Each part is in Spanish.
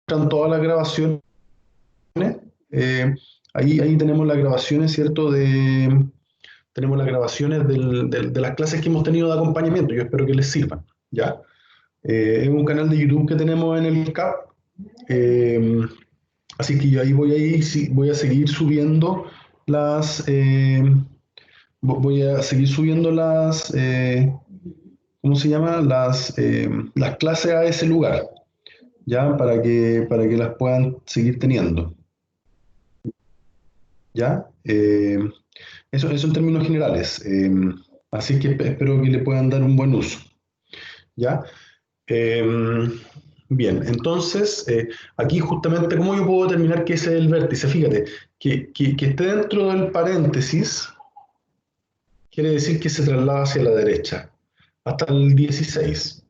todas las grabaciones. Ahí tenemos las grabaciones, ¿cierto? Tenemos las grabaciones de las clases que hemos tenido de acompañamiento. Yo espero que les sirvan, ¿ya? Es un canal de YouTube que tenemos en el CAP. Así que yo ahí voy a seguir subiendo ¿cómo se llama? Las clases a ese lugar, ¿ya? Para que las puedan seguir teniendo, ¿ya? Eso en términos generales. Así que espero que le puedan dar un buen uso, ¿ya? Eh, Bien, entonces, aquí justamente, ¿cómo yo puedo determinar qué es el vértice? Fíjate, que esté dentro del paréntesis quiere decir que se traslada hacia la derecha, hasta el 16.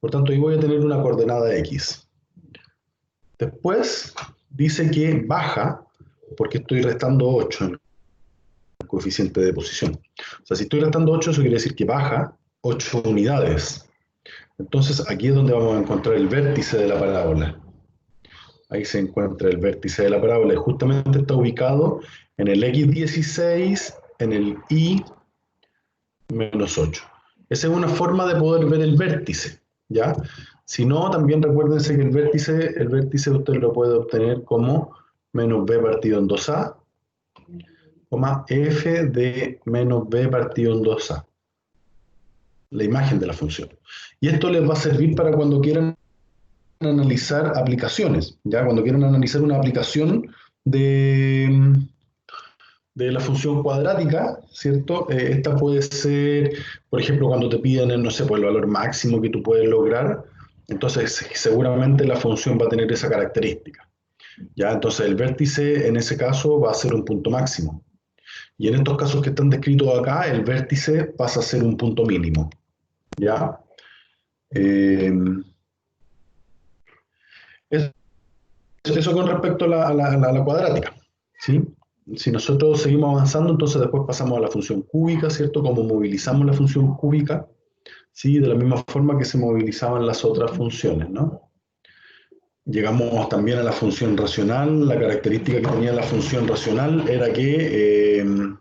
Por tanto, ahí voy a tener una coordenada X. Después dice que baja, porque estoy restando 8 en el coeficiente de posición. O sea, si estoy restando 8, eso quiere decir que baja 8 unidades. Entonces, aquí es donde vamos a encontrar el vértice de la parábola. Ahí se encuentra el vértice de la parábola y justamente está ubicado en el X16, en el Y menos 8. Esa es una forma de poder ver el vértice, ¿ya? Si no, también recuérdense que el vértice usted lo puede obtener como menos b partido en 2a, f de menos b partido en 2a, la imagen de la función. Y esto les va a servir para cuando quieran analizar aplicaciones, ¿ya? Cuando quieran analizar una aplicación de, de la función cuadrática, ¿cierto? Esta puede ser, por ejemplo, cuando te piden, no sé, pues el valor máximo que tú puedes lograr, entonces seguramente la función va a tener esa característica, ¿ya? Entonces el vértice en ese caso va a ser un punto máximo. Y en estos casos que están descritos acá, el vértice pasa a ser un punto mínimo, ¿ya? Eh, Eso con respecto a la cuadrática, ¿sí? Si nosotros seguimos avanzando, entonces después pasamos a la función cúbica, ¿cierto? Como movilizamos la función cúbica, ¿sí? De la misma forma que se movilizaban las otras funciones, ¿no? Llegamos también a la función racional. La característica que tenía la función racional era que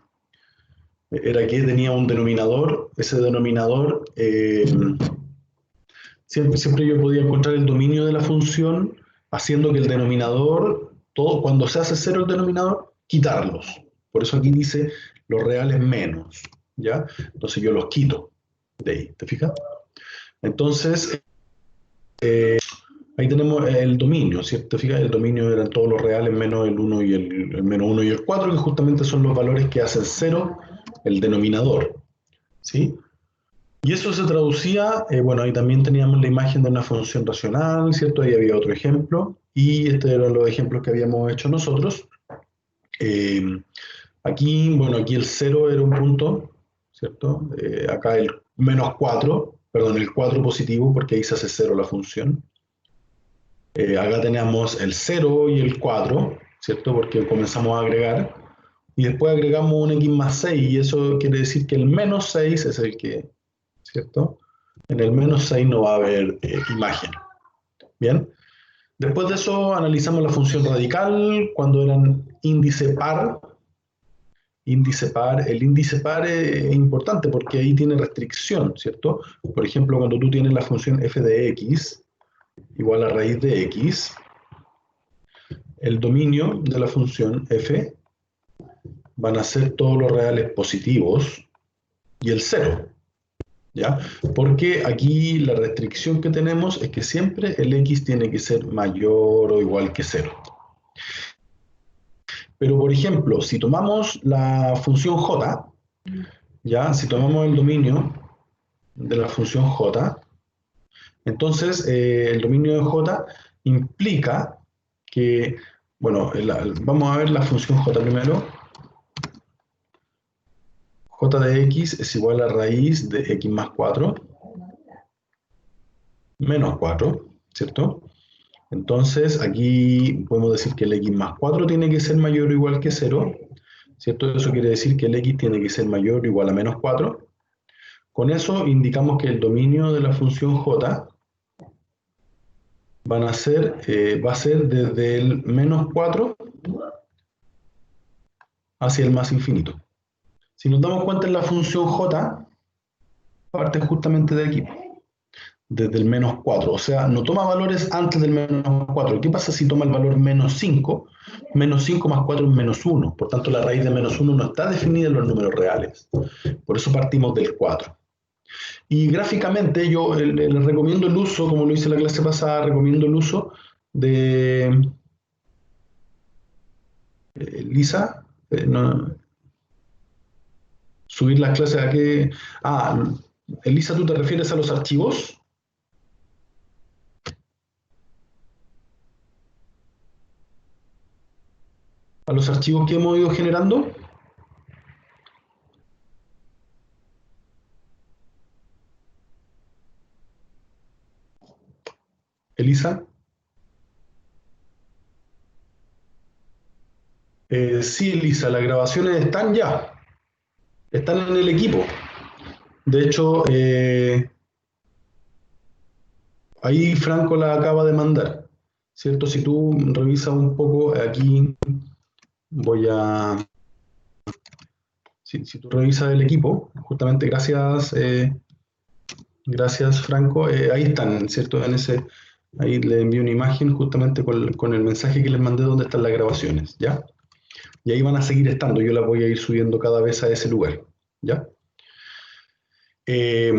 tenía un denominador. Ese denominador, siempre yo podía encontrar el dominio de la función haciendo que el denominador, cuando se hace cero el denominador, quitarlos. Por eso aquí dice los reales menos, ¿ya? Entonces yo los quito de ahí, ¿te fijas? Entonces, ahí tenemos el dominio, ¿cierto? ¿Te fijas? El dominio eran todos los reales menos el 1 y el menos 1 y el 4, que justamente son los valores que hacen cero el denominador, ¿sí? Y eso se traducía, bueno, ahí también teníamos la imagen de una función racional, ¿cierto? Ahí había otro ejemplo, y estos eran los ejemplos que habíamos hecho nosotros. Eh, aquí el 0 era un punto, ¿cierto? Acá el menos 4, perdón, el 4 positivo, porque ahí se hace 0 la función. Acá teníamos el 0 y el 4, ¿cierto? Porque comenzamos a agregar, y después agregamos un x más 6, y eso quiere decir que el menos 6 es el que, ¿cierto? En el menos 6 no va a haber imagen. Bien. Después de eso analizamos la función radical cuando eran índice par. El índice par es importante porque ahí tiene restricción, ¿cierto? Por ejemplo, cuando tú tienes la función f de x igual a raíz de x, el dominio de la función f van a ser todos los reales positivos y el 0. ¿Ya? Porque aquí la restricción que tenemos es que siempre el x tiene que ser mayor o igual que 0. Pero, por ejemplo, si tomamos la función j, ¿ya? Si tomamos el dominio de la función j, entonces el dominio de j implica que, bueno, vamos a ver la función j primero. J de x es igual a raíz de x más 4 menos 4, ¿cierto? Entonces, aquí podemos decir que el x más 4 tiene que ser mayor o igual que 0, ¿cierto? Eso quiere decir que el x tiene que ser mayor o igual a menos 4. Con eso indicamos que el dominio de la función j va a ser desde el menos 4 hacia el más infinito. Si nos damos cuenta en la función j, parte justamente de aquí, desde el menos 4. O sea, no toma valores antes del menos 4. ¿Qué pasa si toma el valor menos 5? Menos 5 más 4 es menos 1. Por tanto, la raíz de menos 1 no está definida en los números reales. Por eso partimos del 4. Y gráficamente yo les recomiendo el uso, como lo hice en la clase pasada, recomiendo el uso de Lisa, no, subir las clases a qué... Ah, Elisa, ¿tú te refieres a los archivos? ¿A los archivos que hemos ido generando? Elisa. Sí, Elisa, las grabaciones están ya, están en el equipo. De hecho, ahí Franco la acaba de mandar, ¿cierto? Si tú revisas un poco, aquí voy a... Si tú revisas el equipo, justamente gracias Franco, ahí están, ¿cierto? Ahí le envío una imagen justamente con el mensaje que les mandé donde están las grabaciones, ¿ya? Y ahí van a seguir estando, yo las voy a ir subiendo cada vez a ese lugar, ¿ya? Eh,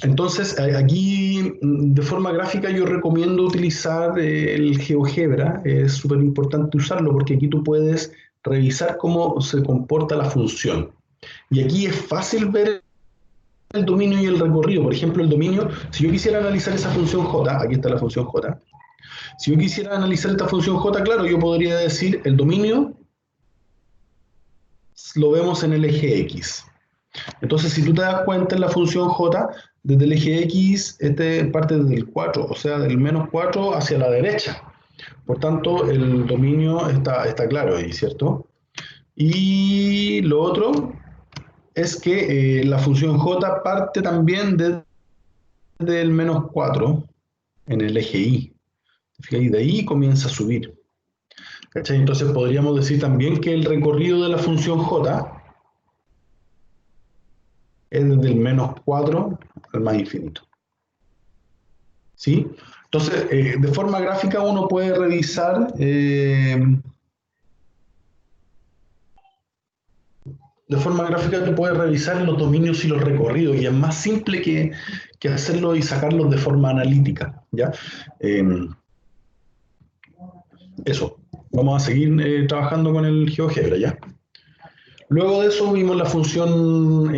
entonces, aquí de forma gráfica yo recomiendo utilizar el GeoGebra, es súper importante usarlo porque aquí tú puedes revisar cómo se comporta la función. Y aquí es fácil ver el dominio y el recorrido. Por ejemplo, el dominio, si yo quisiera analizar esa función j, aquí está la función j, si yo quisiera analizar esta función j, claro, yo podría decir el dominio lo vemos en el eje x. Entonces, si tú te das cuenta en la función j, desde el eje x, este parte desde el 4, o sea, del menos 4 hacia la derecha. Por tanto, el dominio está claro ahí, ¿cierto? Y lo otro es que la función j parte también desde el menos 4 en el eje y. Y de ahí comienza a subir. ¿Cachai? Entonces podríamos decir también que el recorrido de la función j es desde el menos 4 al más infinito. ¿Sí? Entonces, de forma gráfica uno puede revisar, tú puedes revisar los dominios y los recorridos, y es más simple que hacerlo y sacarlos de forma analítica, ¿ya? Eh, Eso, vamos a seguir trabajando con el GeoGebra, ¿ya? Luego de eso vimos la función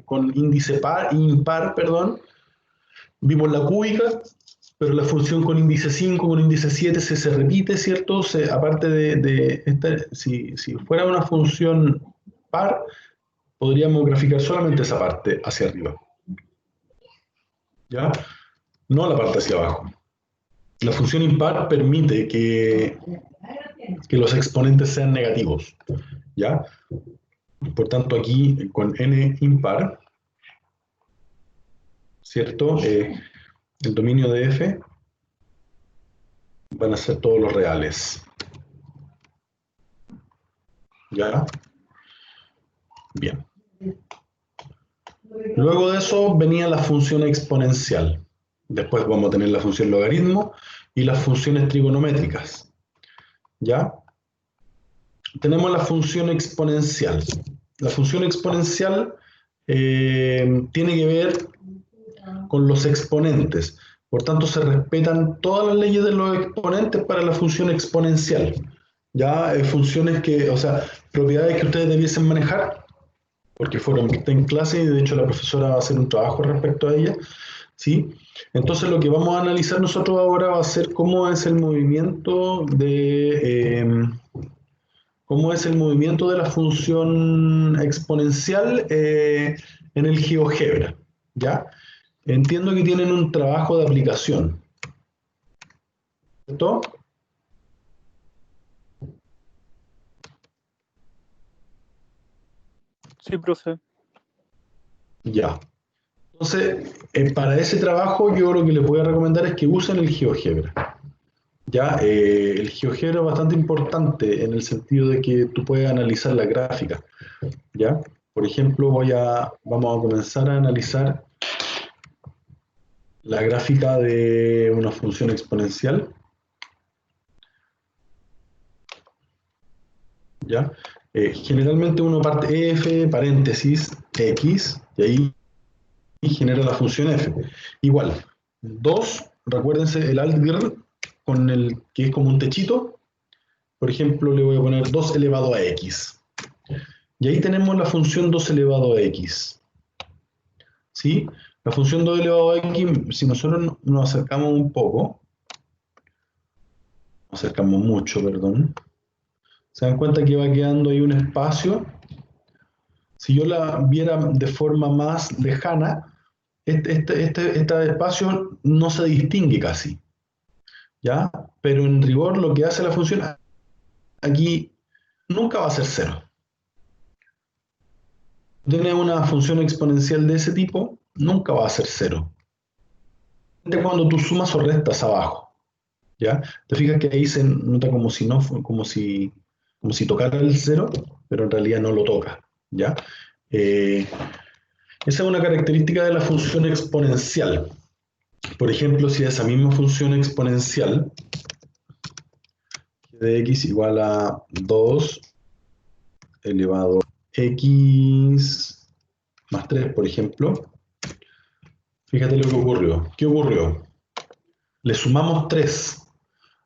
con índice impar, perdón, vimos la cúbica, pero la función con índice 5, con índice 7 se repite, ¿cierto? Aparte de esta, si fuera una función par, podríamos graficar solamente esa parte hacia arriba, ¿ya? No la parte hacia abajo. La función impar permite que los exponentes sean negativos, ¿ya? Por tanto, aquí con n impar, ¿cierto? El dominio de f van a ser todos los reales, ¿ya? Bien. Luego de eso venía la función exponencial. Después vamos a tener la función logaritmo y las funciones trigonométricas, ¿ya? Tenemos la función exponencial. La función exponencial tiene que ver con los exponentes. Por tanto, se respetan todas las leyes de los exponentes para la función exponencial. Ya funciones que, o sea, propiedades que ustedes debiesen manejar, porque fueron vistas en clase y de hecho la profesora va a hacer un trabajo respecto a ella, ¿sí? Entonces lo que vamos a analizar nosotros ahora va a ser cómo es el movimiento de la función exponencial en el GeoGebra, ¿ya? Entiendo que tienen un trabajo de aplicación, ¿cierto? Sí, profe. Ya. Entonces, para ese trabajo yo lo que les voy a recomendar es que usen el GeoGebra. Ya, el GeoGebra es bastante importante en el sentido de que tú puedes analizar la gráfica. ¿Ya? Por ejemplo, vamos a comenzar a analizar la gráfica de una función exponencial. ¿Ya? Generalmente uno parte f, paréntesis, x, y ahí genera la función f. Igual, 2, recuérdense el algebra con el que es como un techito. Por ejemplo, le voy a poner 2 elevado a x. Y ahí tenemos la función 2 elevado a x. ¿Sí? La función 2 elevado a x, si nosotros nos acercamos un poco, nos acercamos mucho, perdón, se dan cuenta que va quedando ahí un espacio. Si yo la viera de forma más lejana, este espacio no se distingue casi, ¿ya? Pero en rigor lo que hace la función aquí nunca va a ser cero. Tiene una función exponencial de ese tipo, nunca va a ser cero. Cuando tú sumas o restas abajo, ¿ya? Te fijas que ahí se nota como si no, como si tocara el cero, pero en realidad no lo toca, ¿ya? Esa es una característica de la función exponencial. Por ejemplo, si esa misma función exponencial de x igual a 2 elevado a x más 3, por ejemplo, fíjate lo que ocurrió. ¿Qué ocurrió? Le sumamos 3.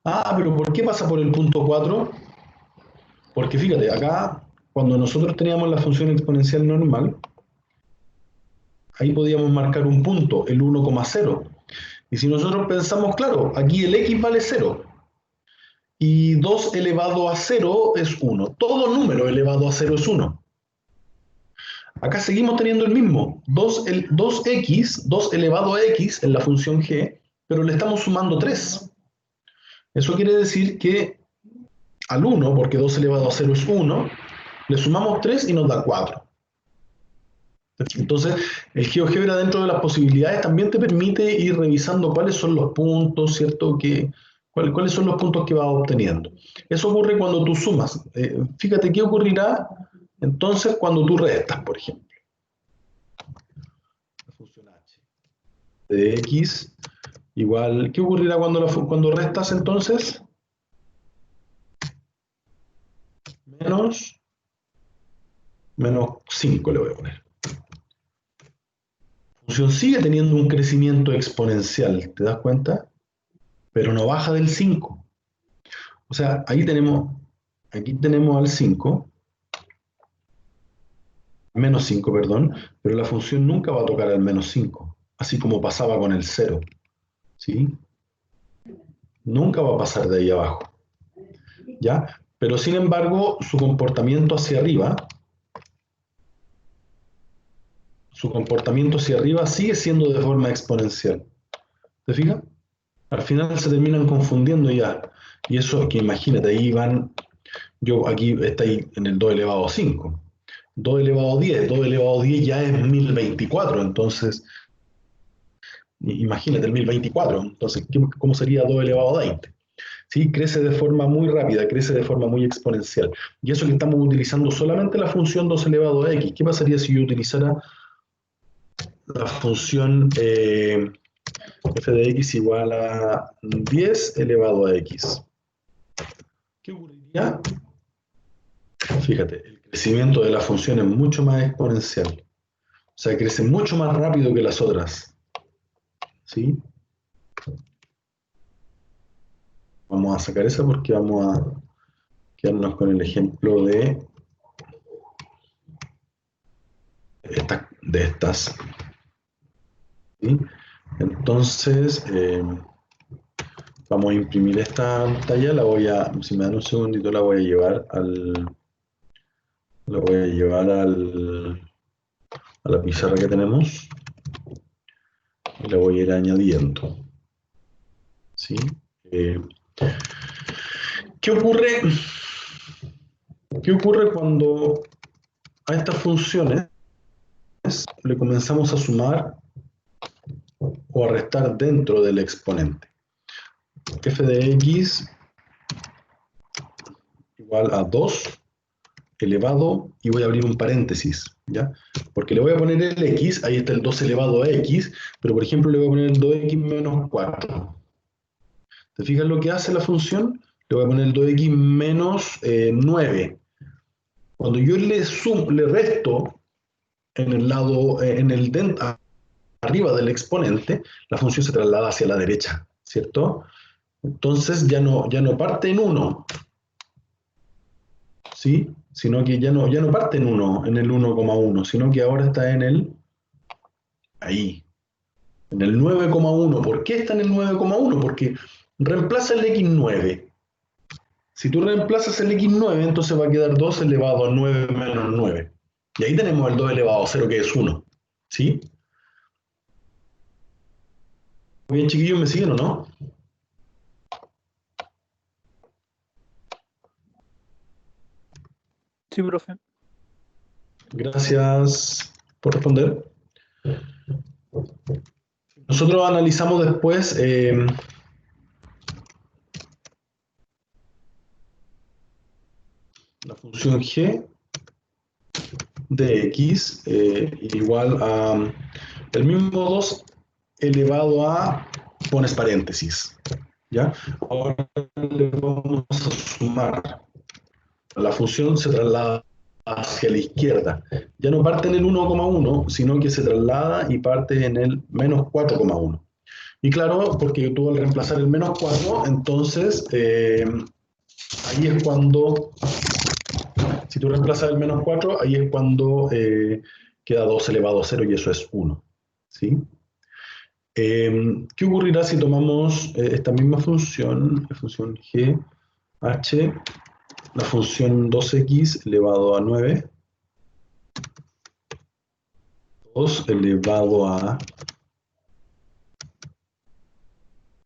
Ah, pero ¿por qué pasa por el punto 4? Porque fíjate, acá, cuando nosotros teníamos la función exponencial normal, ahí podíamos marcar un punto, el 1,0. Y si nosotros pensamos, claro, aquí el x vale 0, y 2 elevado a 0 es 1. Todo número elevado a 0 es 1. Acá seguimos teniendo el mismo, 2x, 2 elevado a x en la función g, pero le estamos sumando 3. Eso quiere decir que al 1, porque 2 elevado a 0 es 1, le sumamos 3 y nos da 4. Entonces, el GeoGebra dentro de las posibilidades también te permite ir revisando cuáles son los puntos, ¿cierto? ¿Cuáles son los puntos que vas obteniendo? Eso ocurre cuando tú sumas. Fíjate qué ocurrirá entonces cuando tú restas, por ejemplo. La función h de x igual, ¿qué ocurrirá cuando restas entonces? Menos 5 le voy a poner. La función sigue teniendo un crecimiento exponencial, ¿te das cuenta? Pero no baja del 5. O sea, aquí tenemos al 5, menos 5, perdón, pero la función nunca va a tocar al menos 5, así como pasaba con el 0, ¿sí? Nunca va a pasar de ahí abajo, ¿ya? Pero sin embargo, su comportamiento hacia arriba sigue siendo de forma exponencial. ¿Te fijas? Al final se terminan confundiendo ya. Y eso que imagínate, ahí van, aquí está ahí en el 2 elevado a 5. 2 elevado a 10, 2 elevado a 10 ya es 1024, entonces imagínate el 1024, entonces ¿cómo sería 2 elevado a 20? ¿Sí? Crece de forma muy rápida, crece de forma muy exponencial. Y eso que estamos utilizando solamente la función 2 elevado a x. ¿Qué pasaría si yo utilizara la función f de x igual a 10 elevado a x? ¿Qué ocurriría? Fíjate, el crecimiento de la función es mucho más exponencial. O sea, crece mucho más rápido que las otras. ¿Sí? Vamos a sacar esa porque vamos a quedarnos con el ejemplo de estas. ¿Sí? Entonces, vamos a imprimir esta pantalla, si me dan un segundito, a la pizarra que tenemos y la voy a ir añadiendo. ¿Sí? ¿Qué ocurre? ¿Qué ocurre cuando a estas funciones le comenzamos a sumar o a restar dentro del exponente. F de x igual a 2 elevado, y voy a abrir un paréntesis, ¿ya? Porque le voy a poner el x, ahí está el 2 elevado a x, pero por ejemplo le voy a poner el 2x menos 4. ¿Te fijas lo que hace la función? Le voy a poner el 2x menos 9. Cuando yo le resto en el lado, arriba del exponente, la función se traslada hacia la derecha, ¿cierto? Entonces ya no parte en 1, ¿sí? Sino que ya no parte en 1, en el 1,1, sino que ahora está ahí, en el 9,1. ¿Por qué está en el 9,1? Porque reemplaza el x9. Si tú reemplazas el x9, entonces va a quedar 2 elevado a 9 menos 9. Y ahí tenemos el 2 elevado a 0, que es 1. ¿Sí? Muy bien, chiquillos, ¿me siguen o no? Sí, profe. Gracias por responder. Nosotros analizamos después la función g de x igual a el mismo 2 elevado a, pones paréntesis, ¿ya? Ahora le vamos a sumar. La función se traslada hacia la izquierda. Ya no parte en el 1,1, sino que se traslada y parte en el menos 4,1. Y claro, porque tú al reemplazar el menos 4, entonces ahí es cuando, si tú reemplazas el menos 4, ahí es cuando queda 2 elevado a 0 y eso es 1. ¿Sí? ¿Qué ocurrirá si tomamos esta misma función, la función g, h, la función 2x elevado a 9, 2 elevado a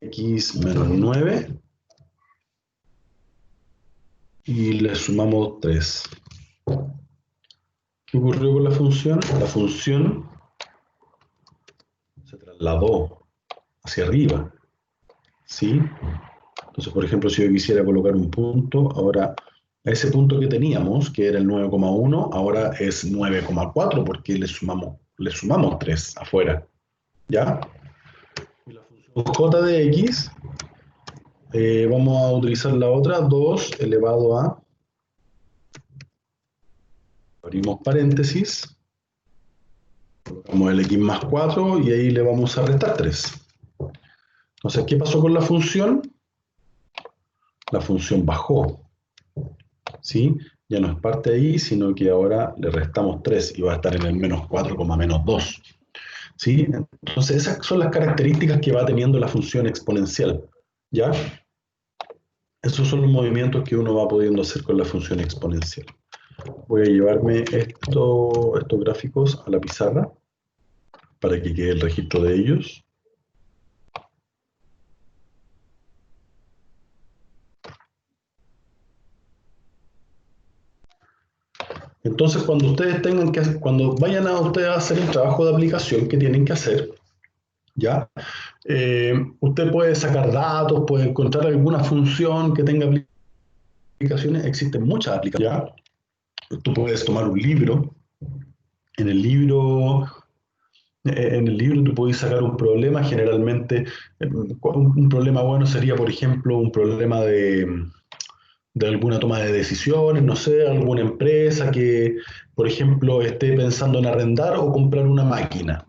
x menos 9, y le sumamos 3? ¿Qué ocurrió con la función? La función se trasladó hacia arriba, ¿sí? Entonces, por ejemplo, si yo quisiera colocar un punto, ahora a ese punto que teníamos, que era el 9,1, ahora es 9,4 porque le sumamos 3 afuera, ¿ya? Y la función j de x, vamos a utilizar la otra, 2 elevado a, abrimos paréntesis, colocamos el x más 4 y ahí le vamos a restar 3. Entonces, ¿qué pasó con la función? La función bajó, ¿sí? Ya no es parte ahí, sino que ahora le restamos 3 y va a estar en el menos 4, menos 2. ¿Sí? Entonces, esas son las características que va teniendo la función exponencial, ¿ya? Esos son los movimientos que uno va pudiendo hacer con la función exponencial. Voy a llevarme estos gráficos a la pizarra para que quede el registro de ellos. Entonces, cuando vayan a ustedes a hacer el trabajo de aplicación que tienen que hacer, ¿ya? Usted puede sacar datos, puede encontrar alguna función que tenga aplicaciones. Existen muchas aplicaciones, ¿ya? Tú puedes tomar un libro. En el libro, tú puedes sacar un problema. Generalmente, un problema bueno sería, por ejemplo, un problema de alguna toma de decisiones, no sé, alguna empresa que, por ejemplo, esté pensando en arrendar o comprar una máquina.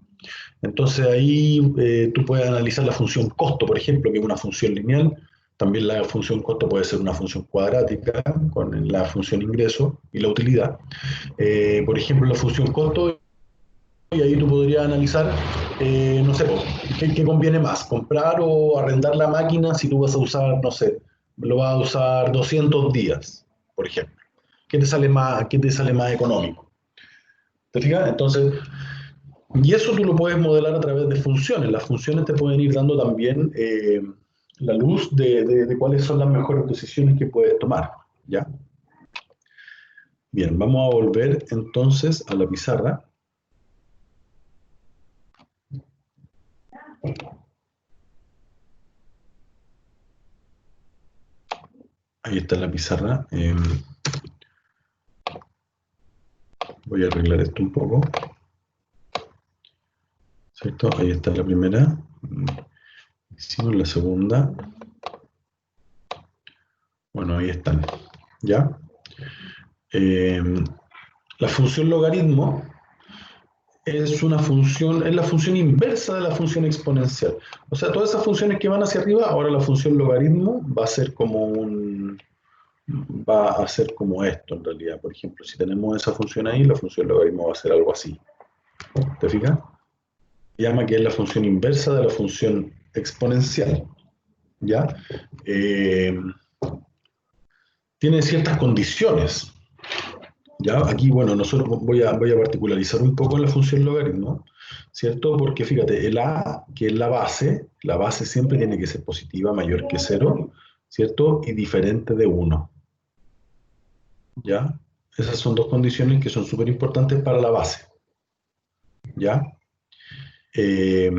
Entonces ahí tú puedes analizar la función costo, por ejemplo, que es una función lineal. También la función costo puede ser una función cuadrática con la función ingreso y la utilidad. Por ejemplo, la función costo, y ahí tú podrías analizar, no sé, ¿qué conviene más? ¿Comprar o arrendar la máquina si tú vas a usar, no sé, lo vas a usar 200 días, por ejemplo? ¿Qué te sale más económico? ¿Te fijas? Entonces, y eso tú lo puedes modelar a través de funciones. Las funciones te pueden ir dando también la luz de cuáles son las mejores decisiones que puedes tomar, ¿ya? Bien, vamos a volver entonces a la pizarra. Ahí está la pizarra. Voy a arreglar esto un poco. ¿Cierto? Ahí está la primera. Hicimos la segunda. Bueno, ahí están. ¿Ya? La función logaritmo es una función, es la función inversa de la función exponencial. O sea, todas esas funciones que van hacia arriba, ahora la función logaritmo va a ser como esto en realidad. Por ejemplo, si tenemos esa función ahí, la función logaritmo va a ser algo así. ¿Te fijas? Se llama que es la función inversa de la función exponencial. ¿Ya? Tiene ciertas condiciones. ¿Ya? Aquí, bueno, nosotros voy a particularizar un poco en la función logaritmo, ¿cierto? Porque fíjate, el a, que es la base siempre tiene que ser positiva, mayor que 0, ¿cierto? Y diferente de 1, ¿ya? Esas son dos condiciones que son súper importantes para la base, ¿ya? Eh,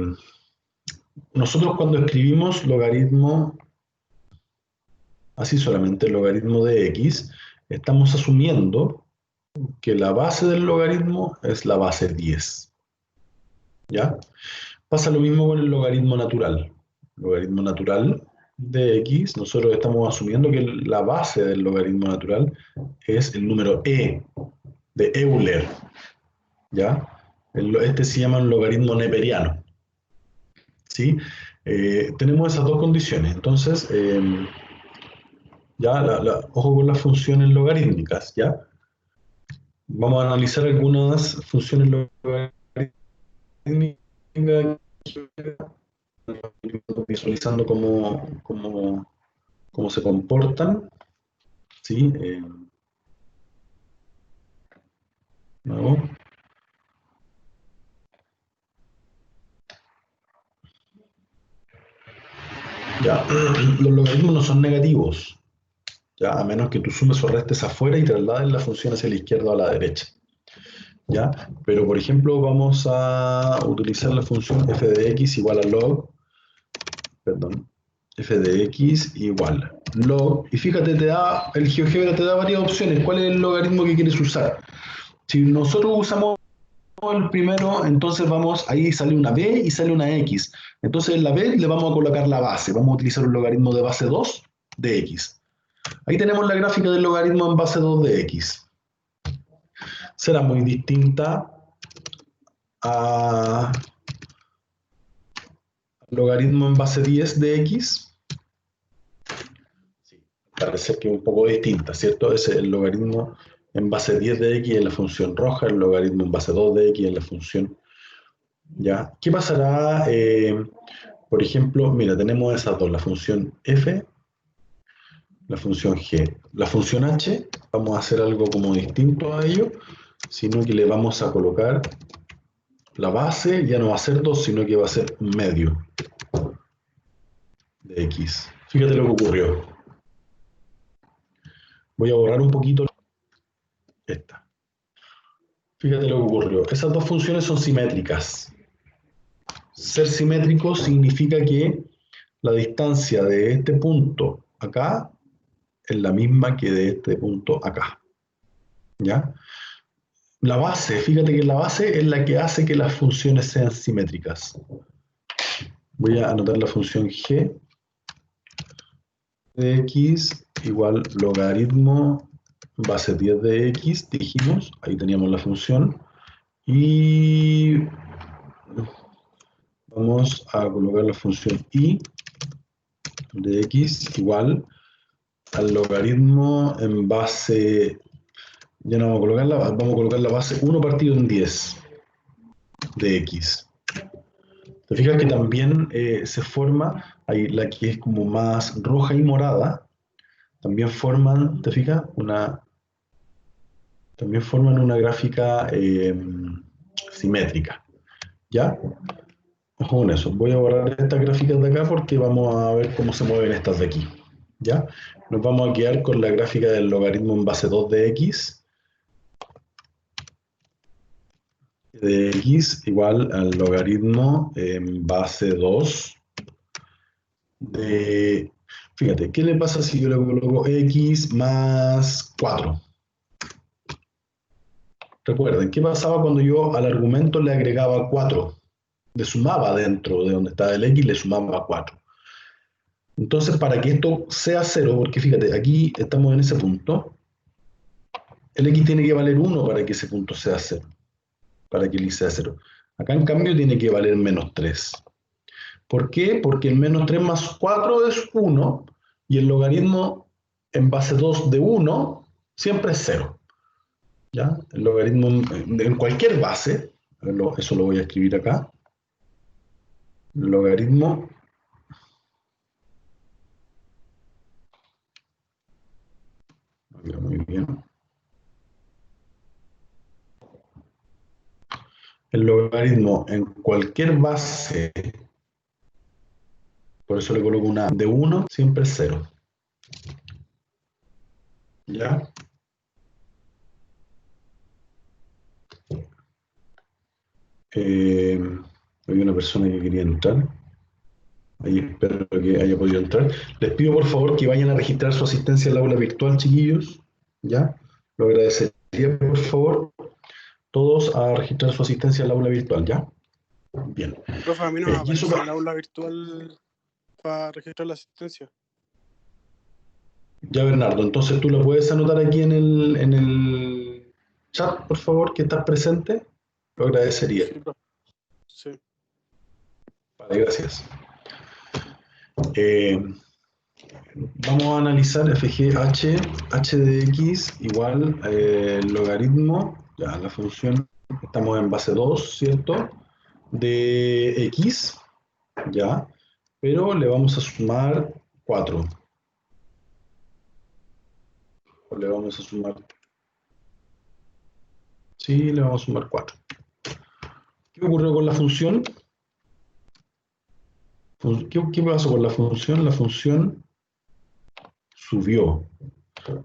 Nosotros cuando escribimos logaritmo, así solamente el logaritmo de x, estamos asumiendo que la base del logaritmo es la base 10, ¿ya? Pasa lo mismo con el logaritmo natural. Logaritmo natural de x, nosotros estamos asumiendo que la base del logaritmo natural es el número e, de Euler, ¿ya? Este se llama un logaritmo neperiano, ¿sí? Tenemos esas dos condiciones, entonces, ya, ojo con las funciones logarítmicas, ¿ya? Vamos a analizar algunas funciones logarítmicas, visualizando cómo se comportan, ¿sí? ¿No? Ya, los logaritmos no son negativos, ¿ya? A menos que tú sumes o restes afuera y traslades la función hacia la izquierda o a la derecha, ¿ya? Pero, por ejemplo, vamos a utilizar la función f de x igual a log, perdón, f de x igual log, y fíjate, el GeoGebra te da varias opciones. ¿Cuál es el logaritmo que quieres usar? Si nosotros usamos el primero, entonces ahí sale una b y sale una x. Entonces en la b le vamos a colocar la base. Vamos a utilizar un logaritmo de base 2 de x. Ahí tenemos la gráfica del logaritmo en base 2 de x. Será muy distinta al logaritmo en base 10 de x. Sí, parece que es un poco distinta, ¿cierto? Ese es el logaritmo en base 10 de x en la función roja, el logaritmo en base 2 de x en la función, ¿ya? ¿Qué pasará? Por ejemplo, mira, tenemos esas dos, la función f, la función g. La función h, vamos a hacer algo como distinto a ello, sino que le vamos a colocar la base, ya no va a ser 2, sino que va a ser un medio de x. Fíjate lo que ocurrió. Voy a borrar un poquito esta. Fíjate lo que ocurrió. Esas dos funciones son simétricas. Ser simétrico significa que la distancia de este punto acá es la misma que de este punto acá. ¿Ya? La base, fíjate que la base es la que hace que las funciones sean simétricas. Voy a anotar la función g de x igual logaritmo base 10 de x, dijimos, ahí teníamos la función, y vamos a colocar la función y de x igual al logaritmo en base, ya no vamos a colocarla, vamos a colocar la base 1 partido en 10 de x. Te fijas que también se forma, ahí la que es como más roja y morada, también forman, ¿te fijas? También forman una gráfica simétrica, ¿ya? Ojo con eso. Voy a borrar estas gráficas de acá porque vamos a ver cómo se mueven estas de aquí, ¿ya? Nos vamos a quedar con la gráfica del logaritmo en base 2 de x. de x igual al logaritmo en base 2 de... Fíjate, ¿qué le pasa si yo le coloco x más 4? Recuerden, ¿qué pasaba cuando yo al argumento le agregaba 4? Le sumaba dentro de donde estaba el x, le sumaba 4. Entonces, para que esto sea 0, porque fíjate, aquí estamos en ese punto, el x tiene que valer 1 para que ese punto sea 0, para que el x sea 0. Acá, en cambio, tiene que valer menos 3. ¿Por qué? Porque el menos 3 más 4 es 1 y el logaritmo en base 2 de 1 siempre es 0. ¿Ya? El logaritmo en cualquier base, eso lo voy a escribir acá, el logaritmo muy bien. El logaritmo en cualquier base, por eso le coloco una de 1, siempre es 0. ¿Ya? Había una persona que quería entrar. Ahí espero que haya podido entrar. Les pido por favor que vayan a registrar su asistencia al aula virtual, chiquillos. ¿Ya? Lo agradecería por favor. Todos a registrar su asistencia al aula virtual, ¿ya? Bien. Profe, a mí no me Y eso, aparece el aula virtual para registrar la asistencia. ya Bernardo, entonces tú lo puedes anotar aquí en el chat, por favor, que estás presente. Lo agradecería. Sí, profe. Sí. Vale, gracias. Vamos a analizar FGH, h de x igual logaritmo, ya la función, estamos en base 2, ¿cierto? De x, ya, pero le vamos a sumar 4. O le vamos a sumar, sí, le vamos a sumar 4. ¿Qué ocurrió con la función? ¿Qué pasó con la función? La función subió.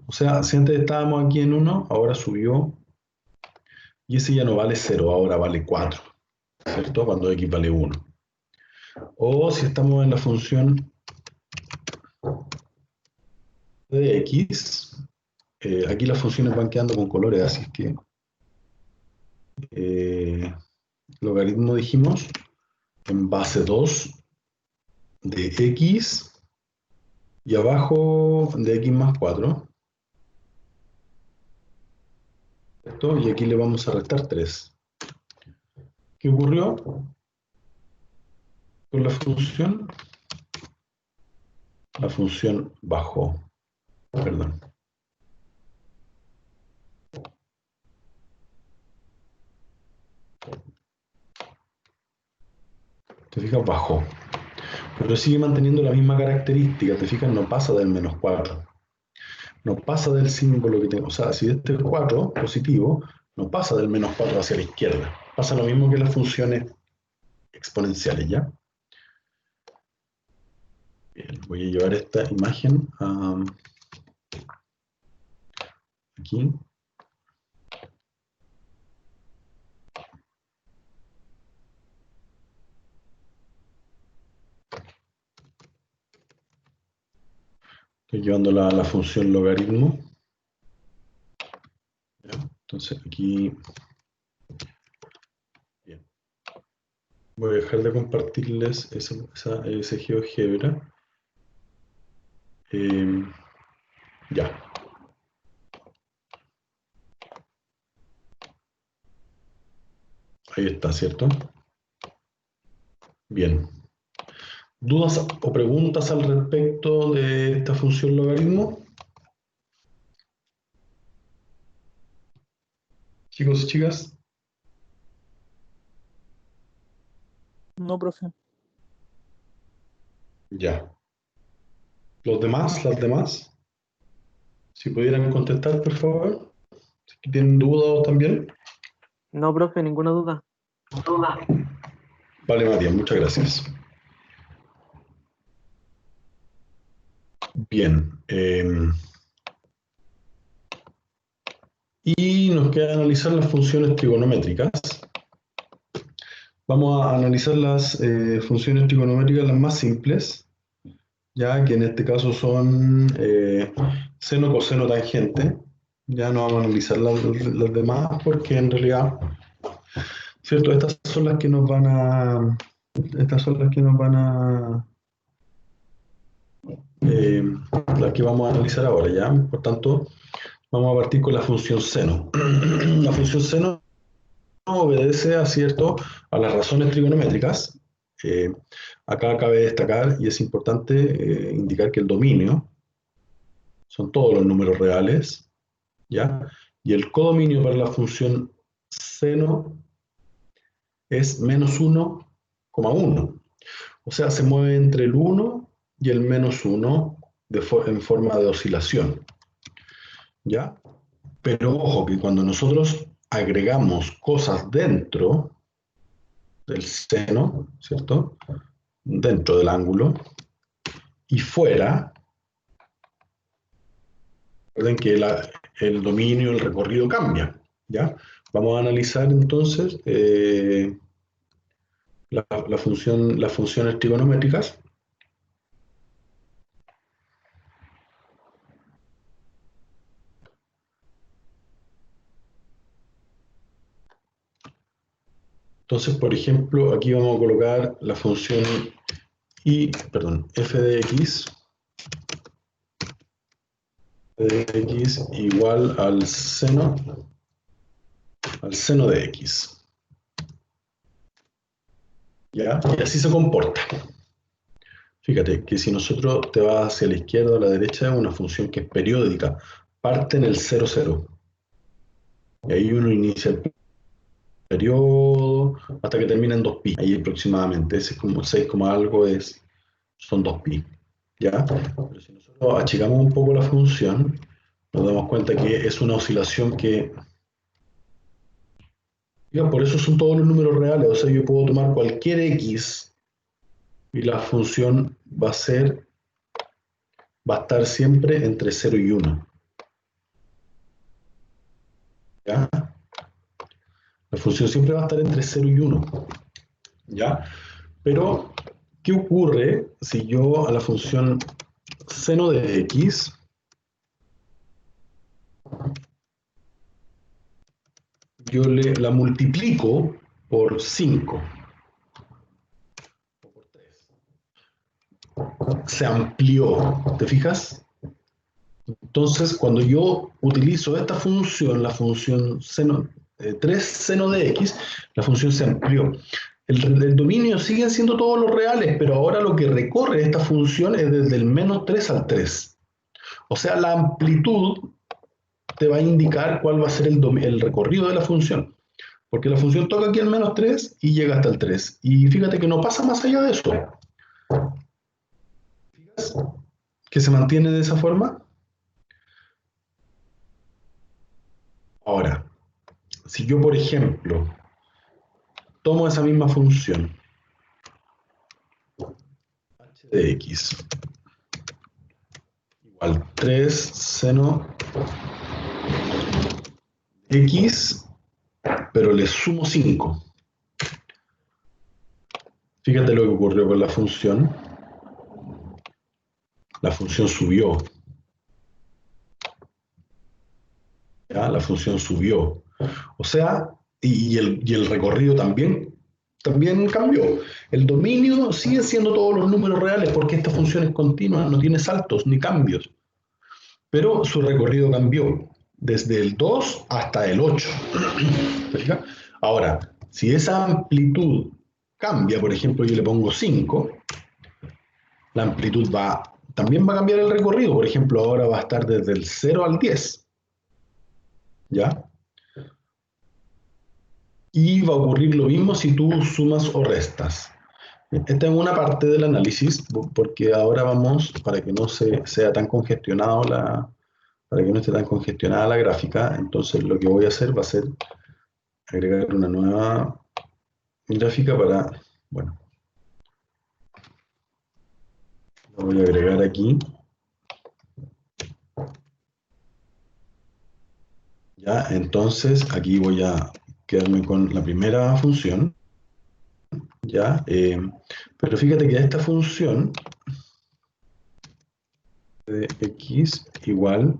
O sea, si antes estábamos aquí en 1, ahora subió. Y ese ya no vale 0, ahora vale 4. ¿Cierto? Cuando x vale 1. O si estamos en la función de x, aquí las funciones van quedando con colores, así es que logaritmo dijimos en base 2 de x y abajo de x más 4. ¿Cierto? Y aquí le vamos a restar 3. ¿Qué ocurrió con la función? La función bajó. Perdón. ¿Te fijas? Bajó. Pero sigue manteniendo la misma característica. ¿Te fijas? No pasa del menos 4. No pasa del símbolo que tengo. O sea, si este es 4 positivo, no pasa del menos 4 hacia la izquierda. Pasa lo mismo que las funciones exponenciales, ¿ya? Bien, voy a llevar esta imagen aquí. Estoy llevando la función logaritmo. ¿Ya? Entonces aquí... Bien. Voy a dejar de compartirles ese GeoGebra. Ya. Ahí está, ¿cierto? Bien. ¿Dudas o preguntas al respecto de esta función logaritmo? Chicos y chicas. No, profe. Ya. ¿Los demás? ¿Las demás? Si pudieran contestar, por favor. Si tienen dudas también. No, profe, ninguna duda. Vale, Matías, muchas gracias. Bien. Y nos queda analizar las funciones trigonométricas. Vamos a analizar las funciones trigonométricas las más simples, ya que en este caso son seno, coseno, tangente. Ya no vamos a analizar las demás porque en realidad, ¿cierto? Estas son las que nos van a, eh, las que vamos a analizar ahora, ¿ya? Por tanto, vamos a partir con la función seno. La función seno obedece a las razones trigonométricas. Eh, Acá cabe destacar, y es importante indicar que el dominio son todos los números reales, ¿ya? Y el codominio para la función seno es menos 1,1. O sea, se mueve entre el 1 y el menos 1 en forma de oscilación, ¿ya? Pero ojo que cuando nosotros agregamos cosas dentro del seno, ¿cierto? Dentro del ángulo y fuera, recuerden que el dominio, el recorrido cambia, ¿ya? Vamos a analizar entonces las funciones trigonométricas. Entonces, por ejemplo, aquí vamos a colocar la función f de x igual al seno de x. ¿Ya? Y así se comporta. Fíjate que si nosotros te vas hacia la izquierda o a la derecha, es una función que es periódica, parte en el 0, 0. Y ahí uno inicia el periodo hasta que termina en 2pi, ahí aproximadamente. Ese es como 6, algo son 2pi. ¿Ya? Pero si nosotros achicamos un poco la función, nos damos cuenta que es una oscilación que... Ya, por eso son todos los números reales, o sea, yo puedo tomar cualquier x y la función va a estar siempre entre 0 y 1. ¿Ya? La función siempre va a estar entre 0 y 1. ¿Ya? Pero, ¿qué ocurre si yo a la función seno de x yo la multiplico por 5? Se amplió, ¿te fijas? Entonces, cuando yo utilizo esta función, la función seno, 3 seno de x, la función se amplió. El dominio siguen siendo todos los reales, pero ahora lo que recorre esta función es desde el menos 3 al 3. O sea, la amplitud te va a indicar cuál va a ser el recorrido de la función. Porque la función toca aquí el menos 3 y llega hasta el 3. Y fíjate que no pasa más allá de eso. ¿Fijas? Que se mantiene de esa forma. Ahora, si yo, por ejemplo, tomo esa misma función, h de x, igual 3 seno x, pero le sumo 5. Fíjate lo que ocurrió con la función. La función subió. ¿Ya? La función subió. O sea, y el recorrido también cambió. El dominio sigue siendo todos los números reales porque esta función es continua, no tiene saltos ni cambios. Pero su recorrido cambió desde el 2 hasta el 8. ¿Te fijas? Ahora, si esa amplitud cambia, por ejemplo, yo le pongo 5, la amplitud también va a cambiar el recorrido. Por ejemplo, ahora va a estar desde el 0 al 10. ¿Ya? Y va a ocurrir lo mismo si tú sumas o restas. Esta es una parte del análisis, porque ahora vamos, para que no sea tan congestionado para que no esté tan congestionada la gráfica, entonces lo que voy a hacer va a ser agregar una nueva gráfica bueno, lo voy a agregar aquí. Ya, entonces aquí voy a quedarme con la primera función. ¿ya? Pero fíjate que esta función de x igual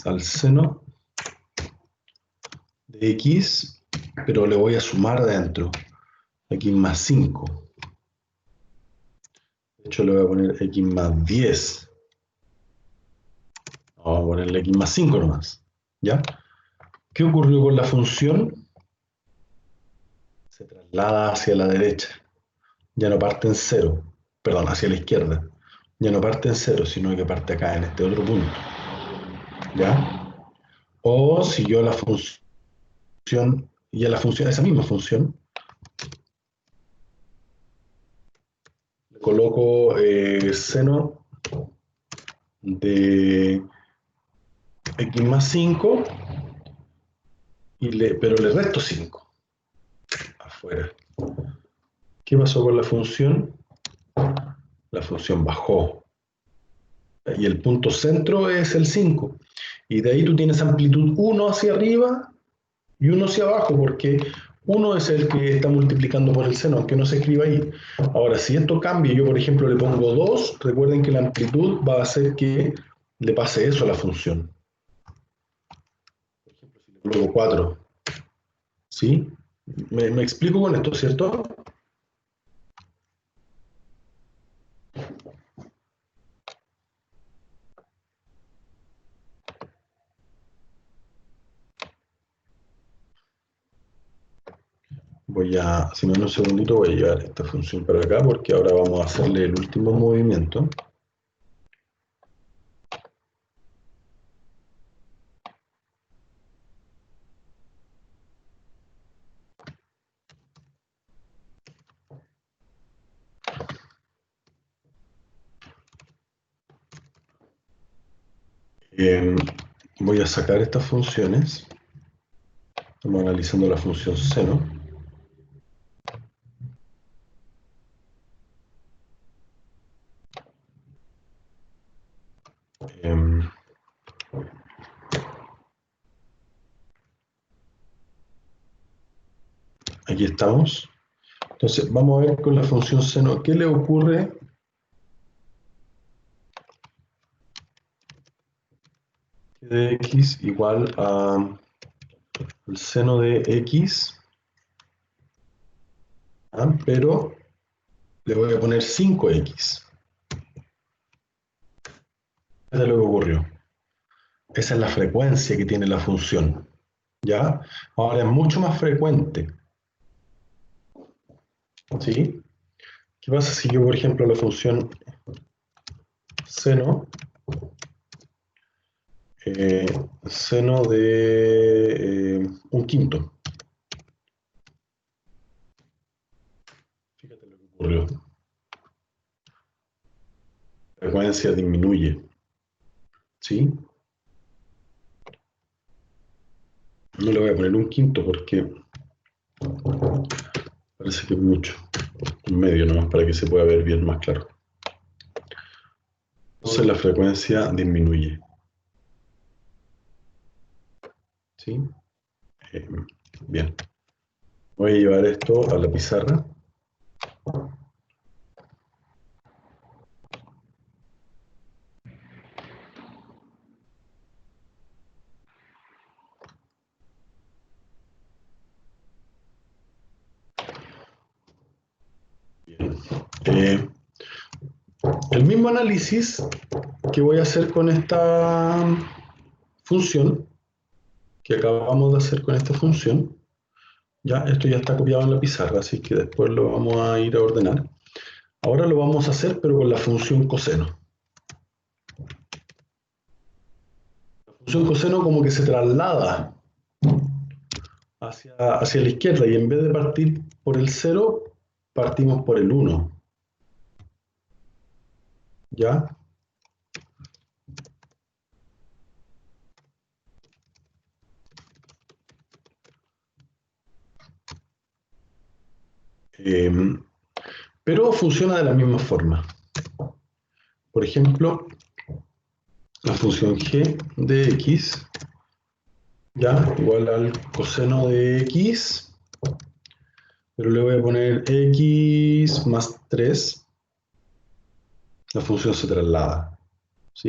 al seno de x, pero le voy a sumar adentro, x más 5. De hecho, le voy a poner x más 10. Vamos a ponerle x más 5 nomás, ¿ya? ¿Qué ocurrió con la función? Se traslada hacia la derecha. Ya no parte en cero, perdón, hacia la izquierda. Ya no parte en cero, sino que parte acá, en este otro punto. ¿Ya? O si yo la función, y a la función, esa misma función, le coloco seno de x más 5, pero le resto 5 afuera. ¿Qué pasó con la función? La función bajó. Y el punto centro es el 5. Y de ahí tú tienes amplitud 1 hacia arriba y 1 hacia abajo, porque 1 es el que está multiplicando por el seno, aunque no se escriba ahí. Ahora, si esto cambia, yo por ejemplo le pongo 2, recuerden que la amplitud va a hacer que le pase eso a la función. Por ejemplo, si le pongo 4, ¿sí? Me explico con esto, ¿cierto? Si me dan un segundito, voy a llevar esta función para acá, porque ahora vamos a hacerle el último movimiento. Voy a sacar estas funciones. Estamos analizando la función seno. Aquí estamos. Entonces, vamos a ver con la función seno, ¿qué le ocurre? De x igual a el seno de x, pero le voy a poner 5x. Eso es lo que ocurrió. Esa es la frecuencia que tiene la función. ¿Ya? Ahora es mucho más frecuente. ¿Sí? ¿Qué pasa si yo, por ejemplo, la función seno, seno de un quinto? Fíjate lo que ocurrió. La frecuencia disminuye. ¿Sí? No le voy a poner un quinto porque parece que es mucho. Un medio nomás para que se pueda ver bien más claro. Entonces la frecuencia disminuye. ¿Sí? Bien. Voy a llevar esto a la pizarra. Bien. El mismo análisis que voy a hacer con esta función, que acabamos de hacer con esta función, ya, esto ya está copiado en la pizarra, así que después lo vamos a ir a ordenar. Ahora lo vamos a hacer, pero con la función coseno. La función coseno como que se traslada hacia la izquierda, y en vez de partir por el 0, partimos por el 1. ¿Ya? Pero funciona de la misma forma. Por ejemplo, la función g de x, ya, igual al coseno de x, pero le voy a poner x más 3, la función se traslada, ¿sí?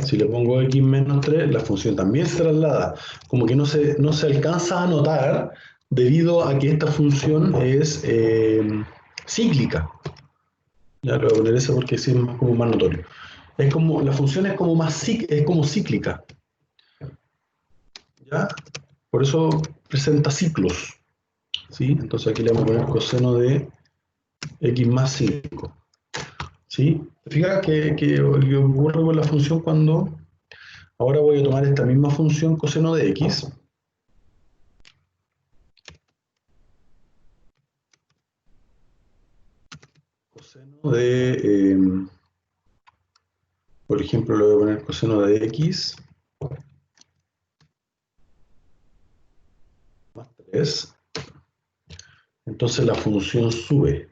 Si le pongo x menos 3, la función también se traslada. Como que no se alcanza a notar debido a que esta función es cíclica. Ya le voy a poner eso porque sí es como más notorio. Es como, la función es como es como cíclica. ¿Ya? Por eso presenta ciclos. ¿Sí? Entonces aquí le vamos a poner coseno de x más 5. ¿Sí? Fíjate que ocurre con la función cuando ahora voy a tomar esta misma función coseno de x. Coseno de, por ejemplo, le voy a poner coseno de x más 3. Entonces la función sube.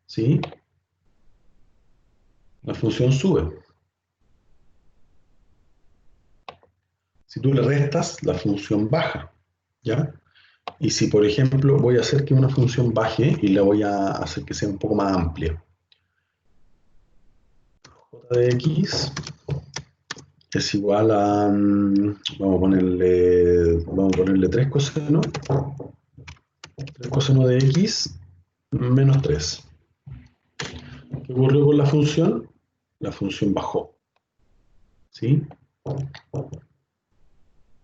¿Sí? La función sube. Si tú le restas, la función baja. ¿Ya? Y si, por ejemplo, voy a hacer que una función baje y la voy a hacer que sea un poco más amplia. J de x es igual a, vamos a ponerle 3 coseno, 3 coseno de x menos 3. ¿Qué ocurrió con la función? La función bajó. ¿Sí?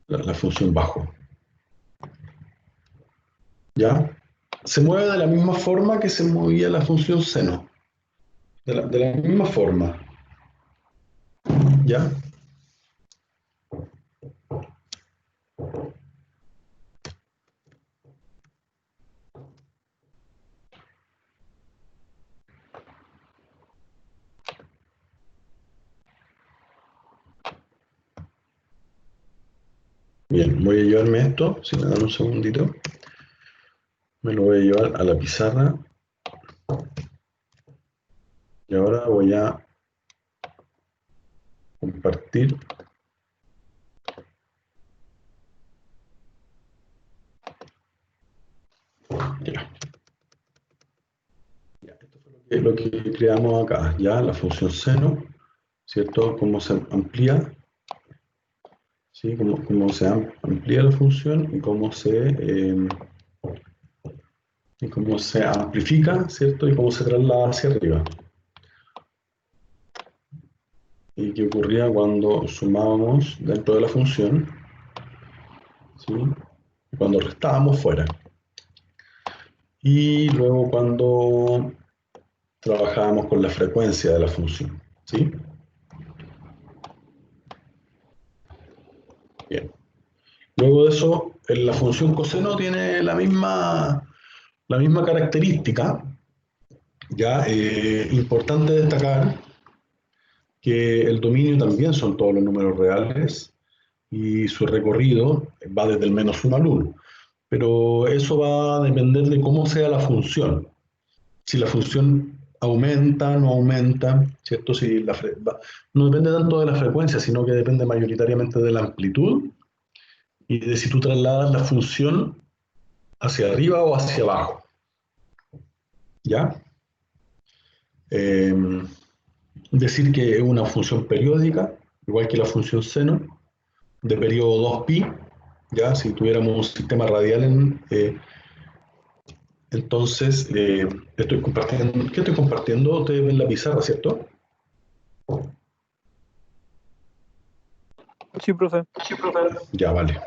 La función bajó. ¿Ya? Se mueve de la misma forma que se movía la función seno. De la misma forma. ¿Ya? Bien, voy a llevarme esto, si me dan un segundito. Me lo voy a llevar a la pizarra. Y ahora voy a compartir. Ya. Esto fue lo que creamos acá, ya la función seno, ¿cierto? Cómo se amplía, ¿sí? Cómo se amplía la función y cómo se amplifica, ¿cierto? Y cómo se traslada hacia arriba. Y qué ocurría cuando sumábamos dentro de la función, ¿sí? Y cuando restábamos fuera. Y luego cuando trabajábamos con la frecuencia de la función, ¿sí? Bien. Luego de eso, la función coseno tiene la misma característica. Ya, importante destacar que el dominio también son todos los números reales y su recorrido va desde el -1 al 1. Pero eso va a depender de cómo sea la función. Si la función aumenta, no aumenta, ¿cierto? Si no depende tanto de la frecuencia, sino que depende mayoritariamente de la amplitud y de si tú trasladas la función hacia arriba o hacia abajo. ¿Ya? Decir que es una función periódica, igual que la función seno, de periodo 2pi, ¿ya? Si tuviéramos un sistema radial entonces, estoy compartiendo, ¿qué estoy compartiendo? Ustedes ven la pizarra, ¿cierto? Sí, profe. Ya, vale.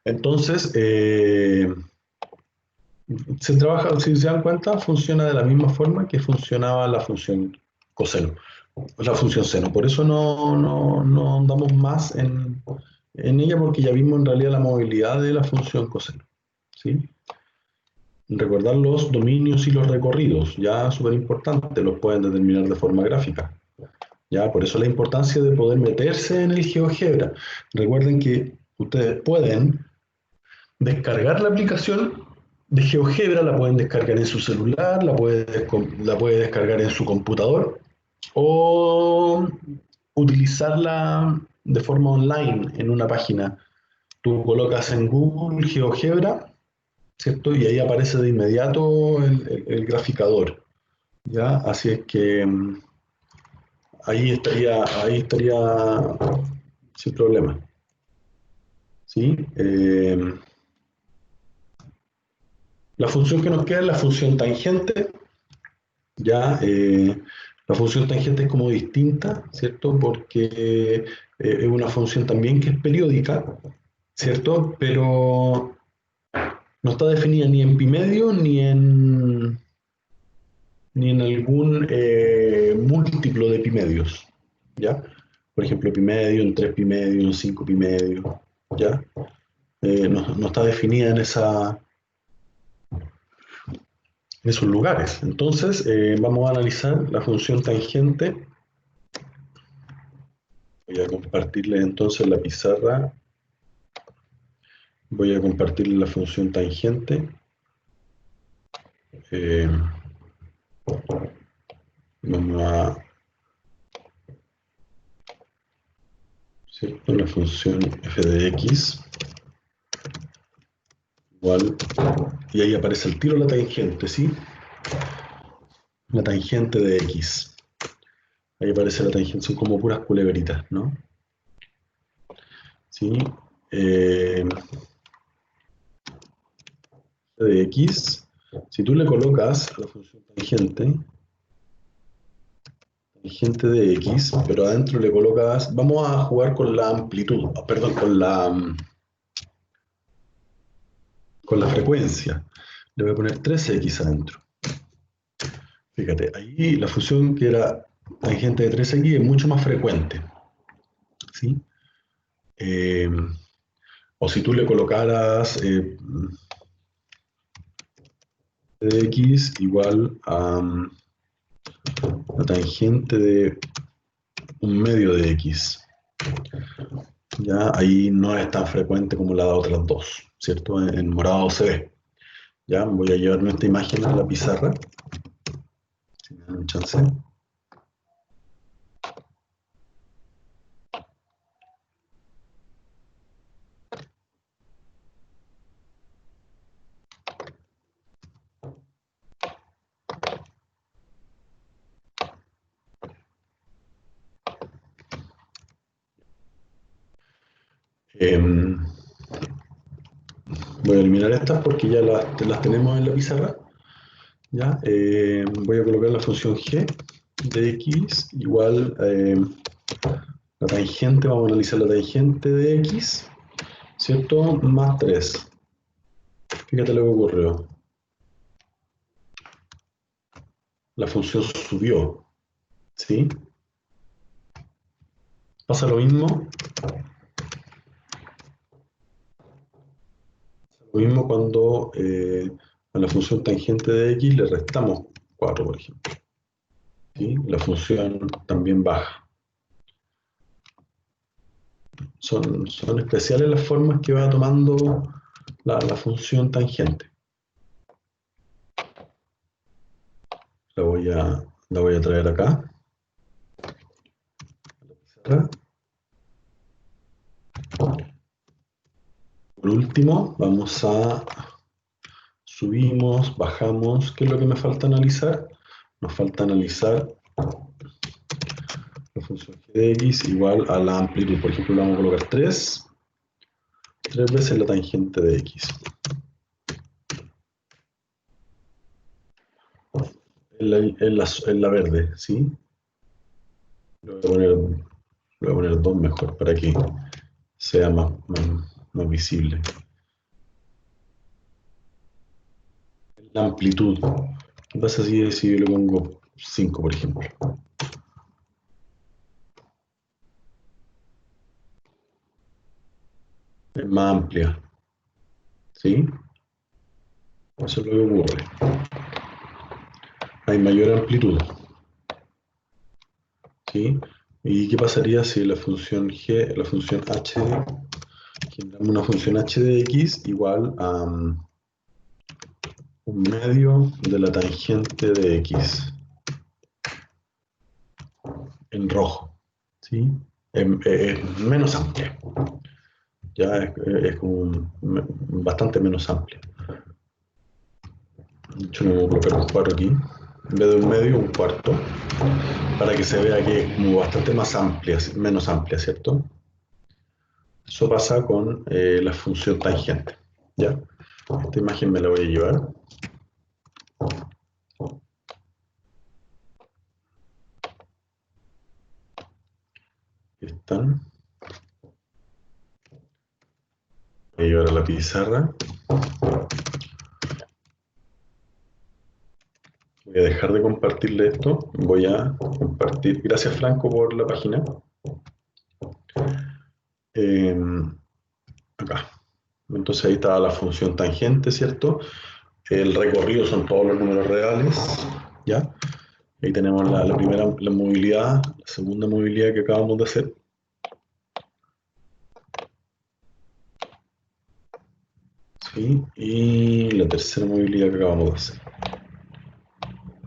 Entonces, se trabaja, si se dan cuenta, funciona de la misma forma que funcionaba la función coseno, la función seno. Por eso no andamos más en ella, porque ya vimos en realidad la movilidad de la función coseno. ¿Sí? Recordar los dominios y los recorridos, ya súper importante, los pueden determinar de forma gráfica. Ya, por eso la importancia de poder meterse en el GeoGebra. Recuerden que ustedes pueden descargar la aplicación de GeoGebra, la pueden descargar en su celular, la puede descargar en su computador o utilizarla de forma online en una página Tú colocas en Google GeoGebra, ¿cierto? Y ahí aparece de inmediato el graficador, ¿ya? Así es que ahí estaría sin problema, ¿sí? La función que nos queda es la función tangente, ¿ya? La función tangente es como distinta, ¿cierto? Porque es una función también que es periódica, ¿cierto? Pero no está definida ni en pi medio ni en algún múltiplo de pi medios, ¿ya? Por ejemplo, pi medio, en 3 pi medio, en 5 pi medio, ¿ya? No está definida en esos lugares. Entonces, vamos a analizar la función tangente. Voy a compartirle entonces la pizarra. Voy a compartirle la función tangente. Eh, Vamos a, ¿cierto? La función f de x igual, y ahí aparece el tiro la tangente, ¿sí? La tangente de x. Ahí aparece la tangente, son como puras culebritas, ¿no? ¿Sí? Eh, de x, si tú le colocas a la función tangente de x, pero adentro le colocas, vamos a jugar con la amplitud, perdón, con la frecuencia. Le voy a poner 3x adentro. Fíjate, ahí la función que era tangente de 3x es mucho más frecuente, ¿sí? Eh, o si tú le colocaras de x igual a la tangente de un medio de x. Ya ahí no es tan frecuente como la de otras dos, ¿cierto? En morado se ve. Ya voy a llevarme esta imagen a la pizarra. Si me dan un chance. Voy a eliminar estas porque ya las tenemos en la pizarra. ¿Ya? Voy a colocar la función g de x igual la tangente, vamos a analizar la tangente de x, ¿cierto? Más 3. Fíjate lo que ocurrió. La función subió, ¿sí? Pasa lo mismo cuando a la función tangente de x le restamos 4, por ejemplo. ¿Sí? La función también baja. Son especiales las formas que va tomando la función tangente. La voy a traer acá. Por último, subimos, bajamos. ¿Qué es lo que me falta analizar? Nos falta analizar la función g de x igual a la amplitud. Por ejemplo, le vamos a colocar 3 veces la tangente de x. En la verde, ¿sí? Le voy a poner 2 mejor para que sea más visible. La amplitud. ¿Qué pasa si yo le pongo 5, por ejemplo? Es más amplia, ¿sí? Eso es lo que ocurre. Hay mayor amplitud, ¿sí? ¿Y qué pasaría si la función g, la función h, generamos una función h de x igual a un medio de la tangente de x en rojo, ¿sí? Es menos amplia, ya es como bastante menos amplia. De hecho, le voy a colocar un 4 aquí, en vez de un medio, un cuarto, para que se vea que es como bastante más amplia, menos amplia, ¿cierto? Eso pasa con la función tangente, ¿ya? Esta imagen me la voy a llevar. Aquí están. Voy a llevar a la pizarra. Voy a dejar de compartirle esto. Voy a compartir. Gracias, Franco, por la página. Acá. Entonces ahí está la función tangente, ¿cierto? El recorrido son todos los números reales, ¿ya? Ahí tenemos la primera, la movilidad, la segunda movilidad que acabamos de hacer. ¿Sí? Y la tercera movilidad que acabamos de hacer.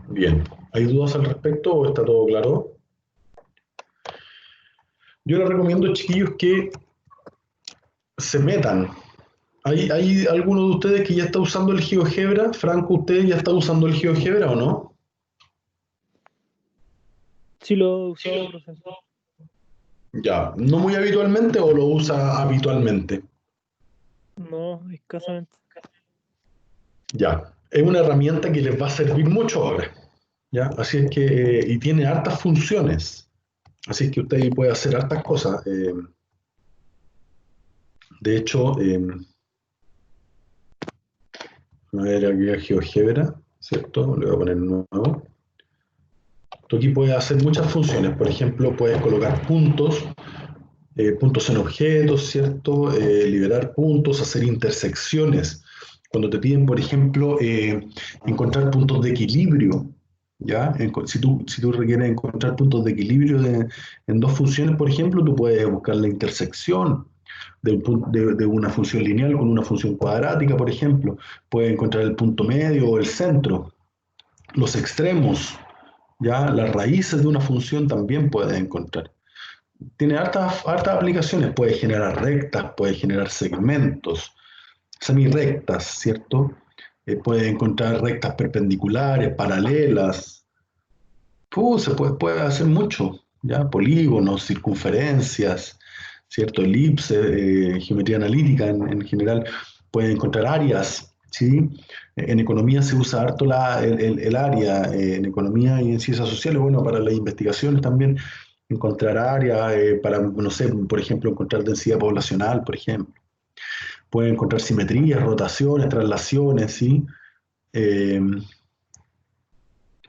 Bien. ¿Hay dudas al respecto o está todo claro? Yo les recomiendo, chiquillos, que se metan. ¿Hay alguno de ustedes que ya está usando el GeoGebra? Franco, ¿usted ya está usando el GeoGebra o no? Sí lo he usado, profe. Ya, ¿no muy habitualmente o lo usa habitualmente? No, escasamente. Ya, es una herramienta que les va a servir mucho ahora, ¿ya? Así es que, y tiene hartas funciones, así es que usted puede hacer hartas cosas. De hecho, a ver aquí a GeoGebra, ¿cierto? Le voy a poner nuevo. Tú aquí puedes hacer muchas funciones, por ejemplo, puedes colocar puntos, puntos en objetos, ¿cierto? Liberar puntos, hacer intersecciones. Cuando te piden, por ejemplo, encontrar puntos de equilibrio, ¿ya? Si tú requieres encontrar puntos de equilibrio en dos funciones, por ejemplo, tú puedes buscar la intersección de una función lineal con una función cuadrática, por ejemplo. Puedes encontrar el punto medio o el centro, los extremos, ¿ya? Las raíces de una función también puedes encontrar. Tiene hartas aplicaciones, puede generar rectas, puede generar segmentos, semirrectas, ¿cierto? Puede encontrar rectas perpendiculares, paralelas. Se puede hacer mucho, ¿ya? Polígonos, circunferencias, ¿cierto? Elipses, geometría analítica en general. Puede encontrar áreas, ¿sí? En economía se usa harto el área, en economía y en ciencias sociales, bueno, para las investigaciones también encontrar áreas, para, no sé, por ejemplo, encontrar densidad poblacional, por ejemplo. Pueden encontrar simetrías, rotaciones, traslaciones, ¿sí? Eh,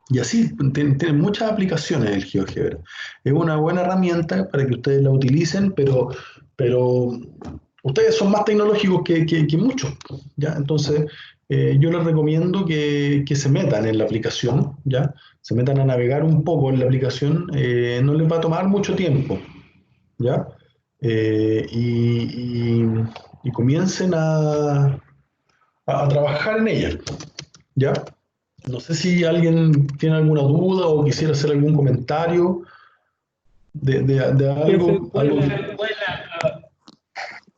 y así, tiene muchas aplicaciones el GeoGebra. Es una buena herramienta para que ustedes la utilicen, pero ustedes son más tecnológicos que muchos, ¿ya? Entonces, yo les recomiendo que se metan en la aplicación, ¿ya? Se metan a navegar un poco en la aplicación, no les va a tomar mucho tiempo, ¿ya? Y comiencen a trabajar en ella, ¿ya? No sé si alguien tiene alguna duda o quisiera hacer algún comentario de Profe, algo. ¿cuál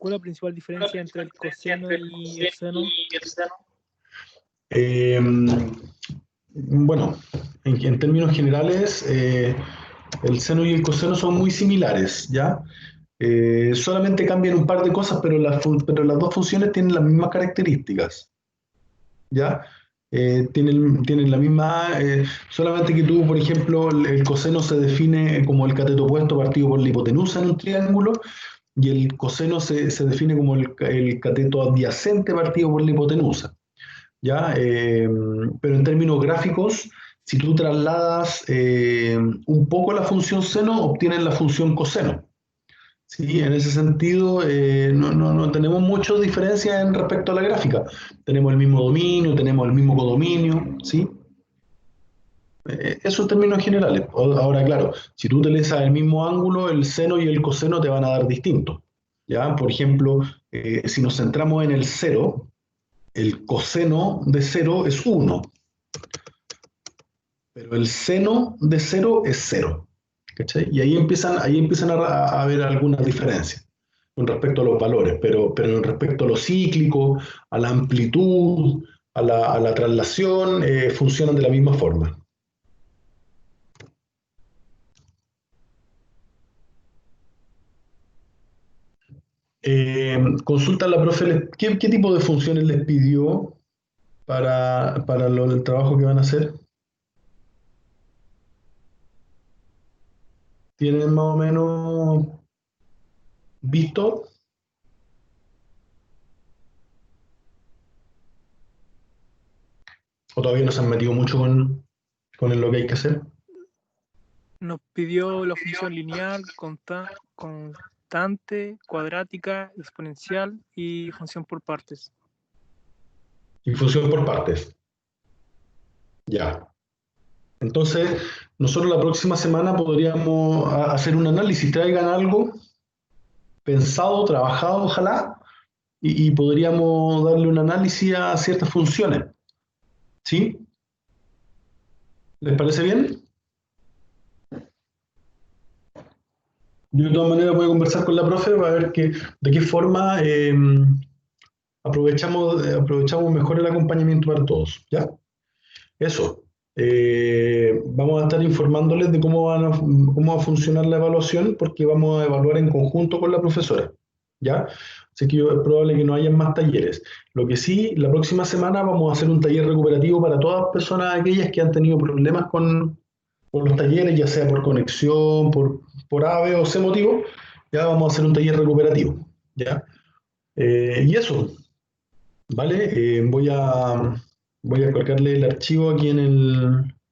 es la principal diferencia entre el coseno y el seno? Eh, bueno, en términos generales, el seno y el coseno son muy similares, ¿ya? Solamente cambian un par de cosas, pero las dos funciones tienen las mismas características, ¿ya? Tienen la misma, solamente que tú, por ejemplo, el coseno se define como el cateto opuesto partido por la hipotenusa en un triángulo, y el coseno se define como el cateto adyacente partido por la hipotenusa, ¿ya? Pero en términos gráficos, si tú trasladas un poco la función seno, obtienes la función coseno. Sí, en ese sentido, no tenemos muchas diferencias en respecto a la gráfica. Tenemos el mismo dominio, tenemos el mismo codominio, ¿sí? Eso en términos generales. Ahora, claro, si tú utilizas el mismo ángulo, el seno y el coseno te van a dar distinto, ¿ya? Por ejemplo, si nos centramos en el cero, el coseno de cero es 1, pero el seno de cero es 0. ¿Cachai? Y ahí empiezan a haber algunas diferencias. con respecto a los valores, pero en respecto a lo cíclico, a la amplitud, a la traslación, funcionan de la misma forma. Consulta a la profe, ¿qué tipo de funciones les pidió para el trabajo que van a hacer? ¿Tienen más o menos visto? ¿O todavía no se han metido mucho con lo que hay que hacer? Nos pidió la función lineal, constante, cuadrática, exponencial y función por partes. Y función por partes. Ya. Entonces, nosotros la próxima semana podríamos hacer un análisis, traigan algo pensado, trabajado, ojalá, y podríamos darle un análisis a ciertas funciones. ¿Sí? ¿Les parece bien? Yo de todas maneras voy a conversar con la profe para ver de qué forma aprovechamos mejor el acompañamiento para todos. ¿Ya? Eso. Vamos a estar informándoles de cómo va a funcionar la evaluación porque vamos a evaluar en conjunto con la profesora. ¿Ya? Así que es probable que no haya más talleres. Lo que sí, la próxima semana vamos a hacer un taller recuperativo para todas las personas aquellas que han tenido problemas con los talleres, ya sea por conexión, por A, B o C motivo. Ya vamos a hacer un taller recuperativo. ¿Ya? Y eso, ¿vale? Voy a colgarle el archivo aquí